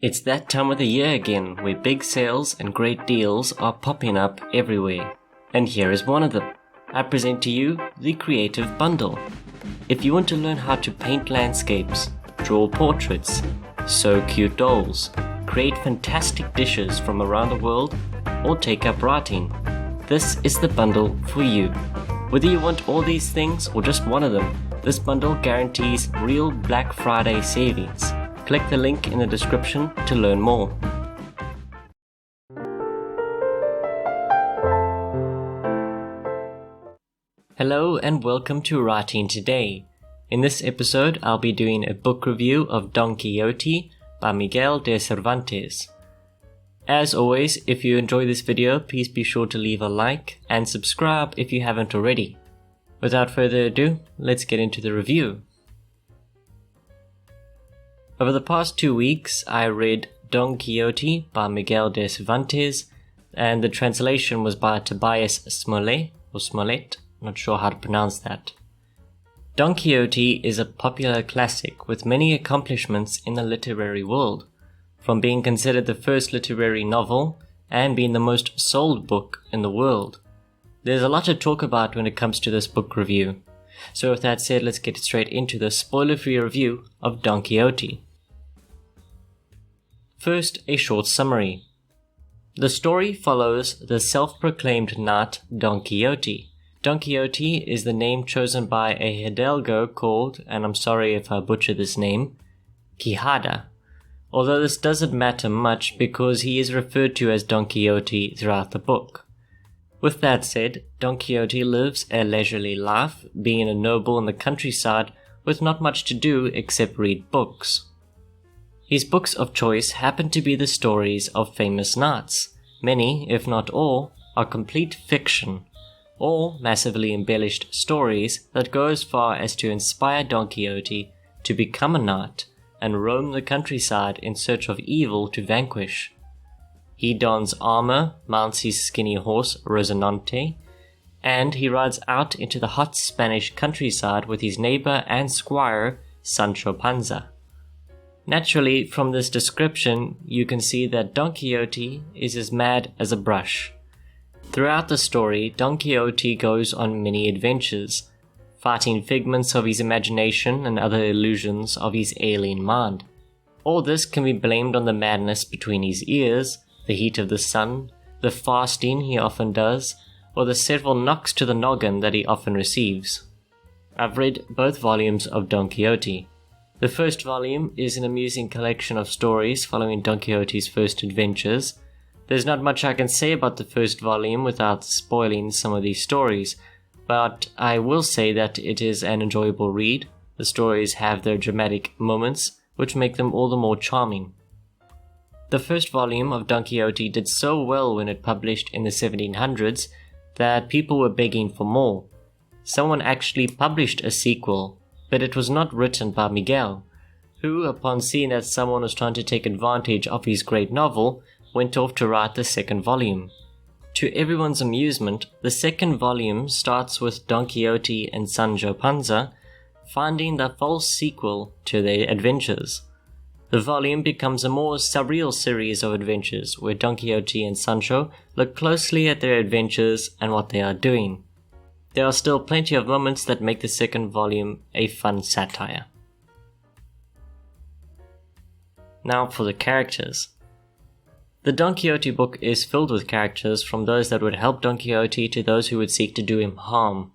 It's that time of the year again where big sales and great deals are popping up everywhere. And here is one of them. I present to you the Creative Bundle. If you want to learn how to paint landscapes, draw portraits, sew cute dolls, create fantastic dishes from around the world, or take up writing, this is the bundle for you. Whether you want all these things or just one of them, this bundle guarantees real Black Friday savings. Click the link in the description to learn more. Hello and welcome to Writing Today. In this episode, I'll be doing a book review of Don Quixote by Miguel de Cervantes. As always, if you enjoy this video, please be sure to leave a like and subscribe if you haven't already. Without further ado, let's get into the review. Over the past 2 weeks, I read Don Quixote by Miguel de Cervantes, and the translation was by Tobias Smollett, not sure how to pronounce that. Don Quixote is a popular classic with many accomplishments in the literary world, from being considered the first literary novel and being the most sold book in the world. There's a lot to talk about when it comes to this book review. So with that said, let's get straight into the spoiler-free review of Don Quixote. First, a short summary. The story follows the self-proclaimed knight Don Quixote. Don Quixote is the name chosen by a hidalgo called, and I'm sorry if I butcher this name, Quijada. Although this doesn't matter much because he is referred to as Don Quixote throughout the book. With that said, Don Quixote lives a leisurely life, being a noble in the countryside with not much to do except read books. His books of choice happen to be the stories of famous knights. Many, if not all, are complete fiction, all massively embellished stories that go as far as to inspire Don Quixote to become a knight and roam the countryside in search of evil to vanquish. He dons armor, mounts his skinny horse Rozinante, and he rides out into the hot Spanish countryside with his neighbor and squire Sancho Panza. Naturally, from this description, you can see that Don Quixote is as mad as a brush. Throughout the story, Don Quixote goes on many adventures, fighting figments of his imagination and other illusions of his alien mind. All this can be blamed on the madness between his ears, the heat of the sun, the fasting he often does, or the several knocks to the noggin that he often receives. I've read both volumes of Don Quixote. The first volume is an amusing collection of stories following Don Quixote's first adventures. There's not much I can say about the first volume without spoiling some of these stories, but I will say that it is an enjoyable read. The stories have their dramatic moments, which make them all the more charming. The first volume of Don Quixote did so well when it published in the 1700s that people were begging for more. Someone actually published a sequel, but it was not written by Miguel, who, upon seeing that someone was trying to take advantage of his great novel, went off to write the second volume. To everyone's amusement, the second volume starts with Don Quixote and Sancho Panza finding the false sequel to their adventures. The volume becomes a more surreal series of adventures where Don Quixote and Sancho look closely at their adventures and what they are doing. There are still plenty of moments that make the second volume a fun satire. Now for the characters. The Don Quixote book is filled with characters, from those that would help Don Quixote to those who would seek to do him harm.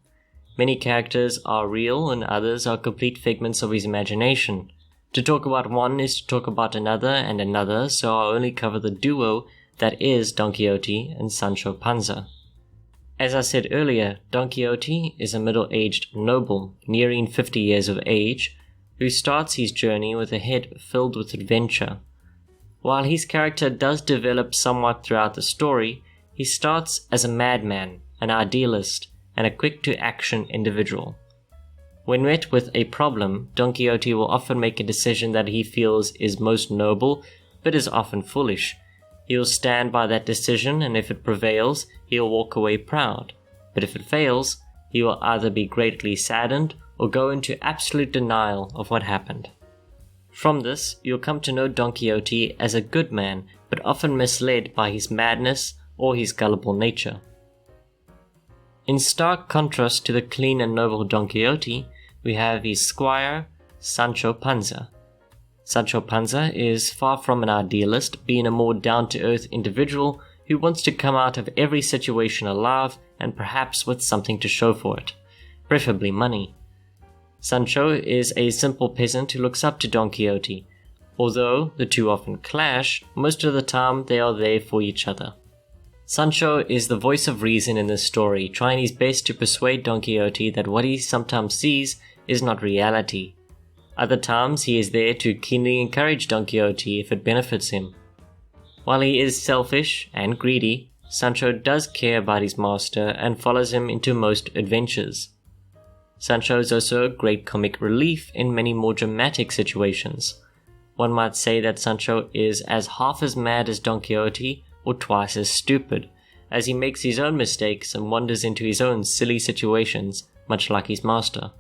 Many characters are real and others are complete figments of his imagination. To talk about one is to talk about another and another, so I'll only cover the duo that is Don Quixote and Sancho Panza. As I said earlier, Don Quixote is a middle-aged noble, nearing 50 years of age, who starts his journey with a head filled with adventure. While his character does develop somewhat throughout the story, he starts as a madman, an idealist, and a quick-to-action individual. When met with a problem, Don Quixote will often make a decision that he feels is most noble, but is often foolish. He will stand by that decision, and if it prevails, he will walk away proud. But if it fails, he will either be greatly saddened or go into absolute denial of what happened. From this, you'll come to know Don Quixote as a good man, but often misled by his madness or his gullible nature. In stark contrast to the clean and noble Don Quixote, we have his squire, Sancho Panza. Sancho Panza is far from an idealist, being a more down-to-earth individual who wants to come out of every situation alive and perhaps with something to show for it, preferably money. Sancho is a simple peasant who looks up to Don Quixote. Although the two often clash, most of the time they are there for each other. Sancho is the voice of reason in this story, trying his best to persuade Don Quixote that what he sometimes sees is not reality. Other times he is there to keenly encourage Don Quixote if it benefits him. While he is selfish and greedy, Sancho does care about his master and follows him into most adventures. Sancho is also a great comic relief in many more dramatic situations. One might say that Sancho is as half as mad as Don Quixote or twice as stupid, as he makes his own mistakes and wanders into his own silly situations, much like his master.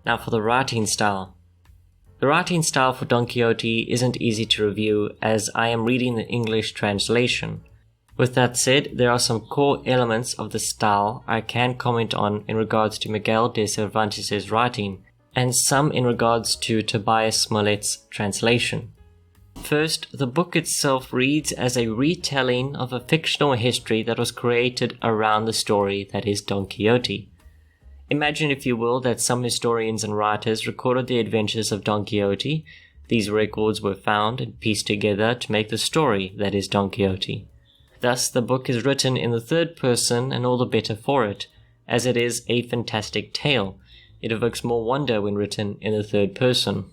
Now for the writing style. The writing style for Don Quixote isn't easy to review, as I am reading the English translation. With that said, there are some core elements of the style I can comment on in regards to Miguel de Cervantes' writing, and some in regards to Tobias Smollett's translation. First, the book itself reads as a retelling of a fictional history that was created around the story that is Don Quixote. Imagine, if you will, that some historians and writers recorded the adventures of Don Quixote. These records were found and pieced together to make the story that is Don Quixote. Thus, the book is written in the third person, and all the better for it, as it is a fantastic tale. It evokes more wonder when written in the third person.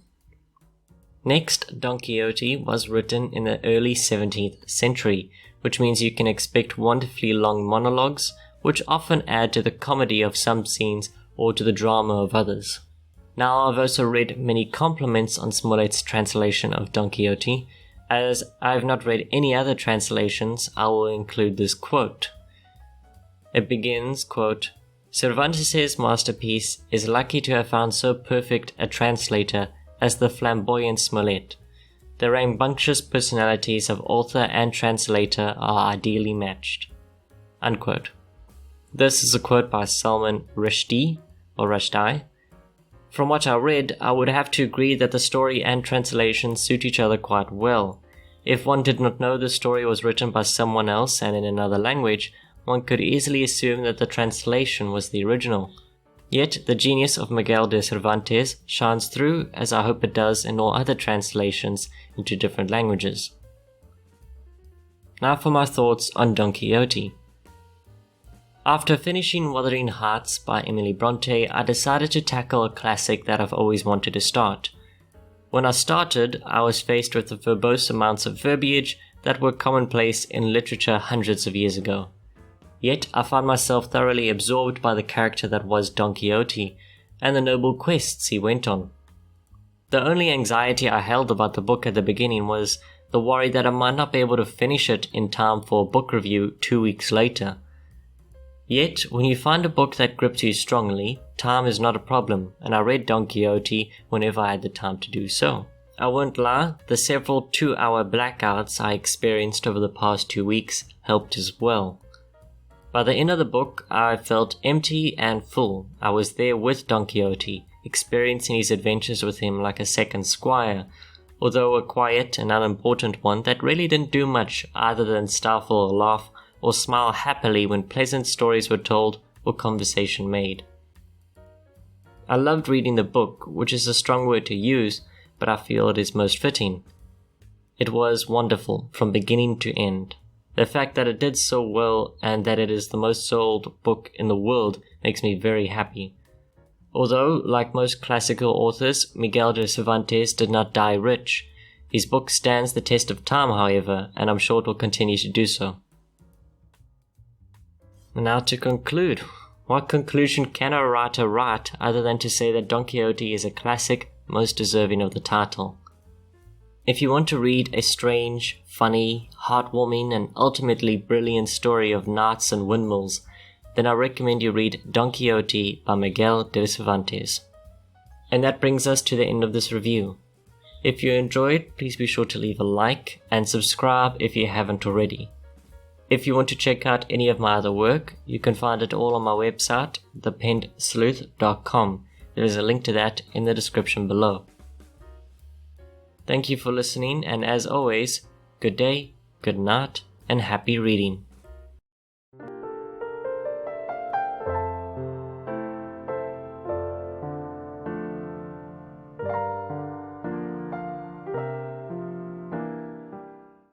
Next, Don Quixote was written in the early 17th century, which means you can expect wonderfully long monologues, which often add to the comedy of some scenes or to the drama of others. Now, I've also read many compliments on Smollett's translation of Don Quixote. As I have not read any other translations, I will include this quote. It begins, quote, "Cervantes' masterpiece is lucky to have found so perfect a translator as the flamboyant Smollett. The rambunctious personalities of author and translator are ideally matched." Unquote. This is a quote by Salman Rushdie, or Rushdie. From what I read, I would have to agree that the story and translation suit each other quite well. If one did not know the story was written by someone else and in another language, one could easily assume that the translation was the original. Yet, the genius of Miguel de Cervantes shines through, as I hope it does in all other translations into different languages. Now for my thoughts on Don Quixote. After finishing Wuthering Heights by Emily Bronte, I decided to tackle a classic that I've always wanted to start. When I started, I was faced with the verbose amounts of verbiage that were commonplace in literature hundreds of years ago. Yet I found myself thoroughly absorbed by the character that was Don Quixote and the noble quests he went on. The only anxiety I held about the book at the beginning was the worry that I might not be able to finish it in time for a book review 2 weeks later. Yet, when you find a book that grips you strongly, time is not a problem, and I read Don Quixote whenever I had the time to do so. I won't lie, the several 2-hour blackouts I experienced over the past 2 weeks helped as well. By the end of the book, I felt empty and full. I was there with Don Quixote, experiencing his adventures with him like a second squire, although a quiet and unimportant one that really didn't do much other than stifle a laugh or smile happily when pleasant stories were told or conversation made. I loved reading the book, which is a strong word to use, but I feel it is most fitting. It was wonderful from beginning to end. The fact that it did so well and that it is the most sold book in the world makes me very happy. Although, like most classical authors, Miguel de Cervantes did not die rich. His book stands the test of time, however, and I'm sure it will continue to do so. Now to conclude, what conclusion can a writer write other than to say that Don Quixote is a classic, most deserving of the title? If you want to read a strange, funny, heartwarming, and ultimately brilliant story of knights and windmills, then I recommend you read Don Quixote by Miguel de Cervantes. And that brings us to the end of this review. If you enjoyed, please be sure to leave a like and subscribe if you haven't already. If you want to check out any of my other work, you can find it all on my website, thepentsleuth.com. There is a link to that in the description below. Thank you for listening, and as always, good day, good night, and happy reading.